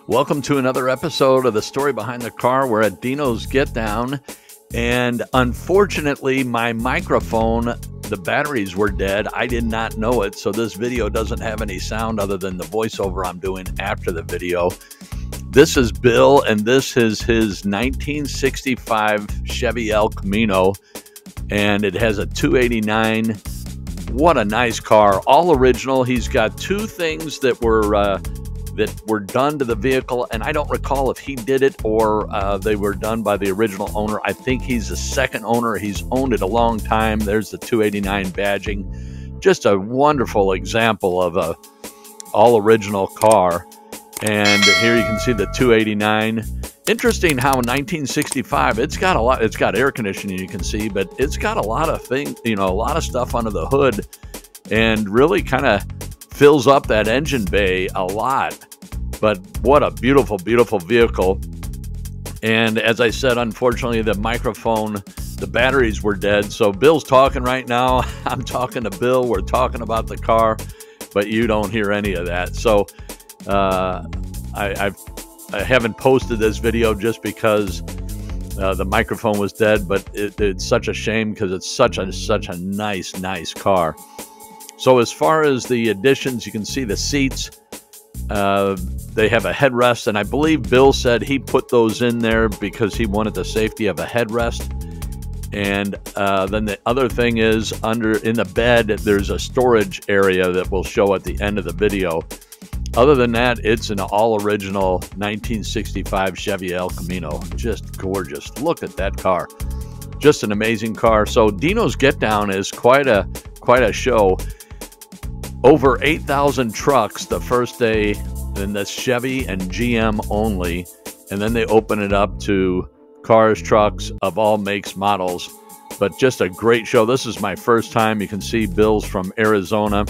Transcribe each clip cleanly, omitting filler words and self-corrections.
Welcome to another episode of The Story Behind the Car. We're at Dino's Get Down, and unfortunately my microphone, the batteries were dead. I did not know it, so this video doesn't have any sound other than the voiceover I'm doing after the video. This is Bill, and this is his 1965 Chevy El Camino, and it has a 289. What a nice car, all original. He's got two things that were done to the vehicle, and I don't recall if he did it or they were done by the original owner. I think he's the second owner. He's owned it a long time. There's the 289 badging. Just a wonderful example of a all original car. And here you can see the 289. Interesting how 1965, it's got a lot, it's got air conditioning, you can see, but it's got a lot of things, you know, a lot of stuff under the hood, and really kind of fills up that engine bay a lot. But what a beautiful, beautiful vehicle. And as I said, unfortunately, the microphone, the batteries were dead. So Bill's talking right now. I'm talking to Bill. We're talking about the car, but you don't hear any of that. So I haven't posted this video just because the microphone was dead, but it's such a shame because it's such a nice car. So as far as the additions, you can see the seats. They have a headrest, and I believe Bill said he put those in there because he wanted the safety of a headrest. And then the other thing is, in the bed, there's a storage area that we'll show at the end of the video. Other than that, it's an all-original 1965 Chevy El Camino. Just gorgeous. Look at that car. Just an amazing car. So Dino's Get Down is quite a show. Over 8,000 trucks the first day, and that's Chevy and GM only. And then they open it up to cars, trucks of all makes, models. But just a great show. This is my first time. You can see Bill's from Arizona,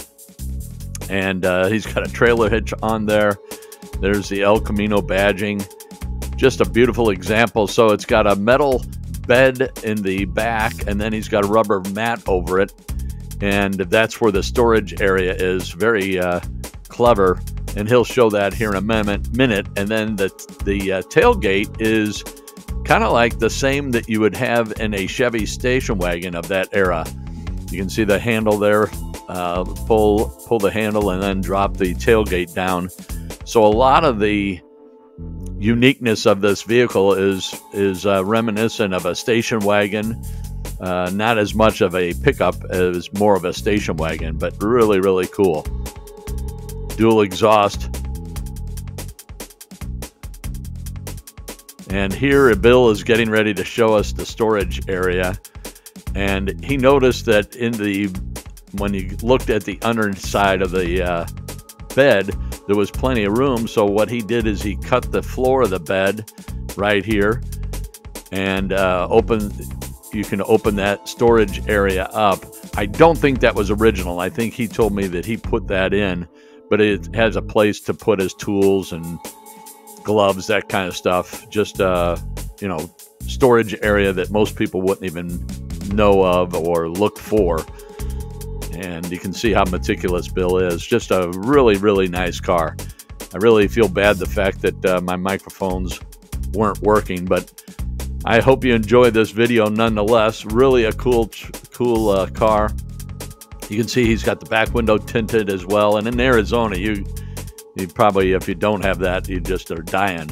and he's got a trailer hitch on there. There's the El Camino badging. Just a beautiful example. So it's got a metal bed in the back, and then he's got a rubber mat over it. And that's where the storage area is. Very clever, and he'll show that here in a minute. And then the tailgate is kind of like the same that you would have in a Chevy station wagon of that era. You can see the handle there. Pull the handle and then drop the tailgate down. So a lot of the uniqueness of this vehicle is reminiscent of a station wagon. Not as much of a pickup as more of a station wagon, but really cool. Dual exhaust. And here Bill is getting ready to show us the storage area, and he noticed that when you looked at the underside of the bed, there was plenty of room. So what he did is he cut the floor of the bed right here, and you can open that storage area up. I don't think that was original. I think he told me that he put that in, but it has a place to put his tools and gloves, that kind of stuff. Just you know, storage area that most people wouldn't even know of or look for. And you can see how meticulous Bill is. Just a really nice car. I really feel bad the fact that my microphones weren't working, but I hope you enjoy this video nonetheless. Really a cool car. You can see he's got the back window tinted as well. And in Arizona, you probably, if you don't have that, you just are dying.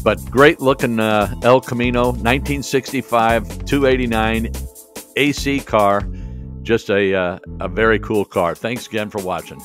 But great looking El Camino, 1965, 289 AC car. Just a very cool car. Thanks again for watching.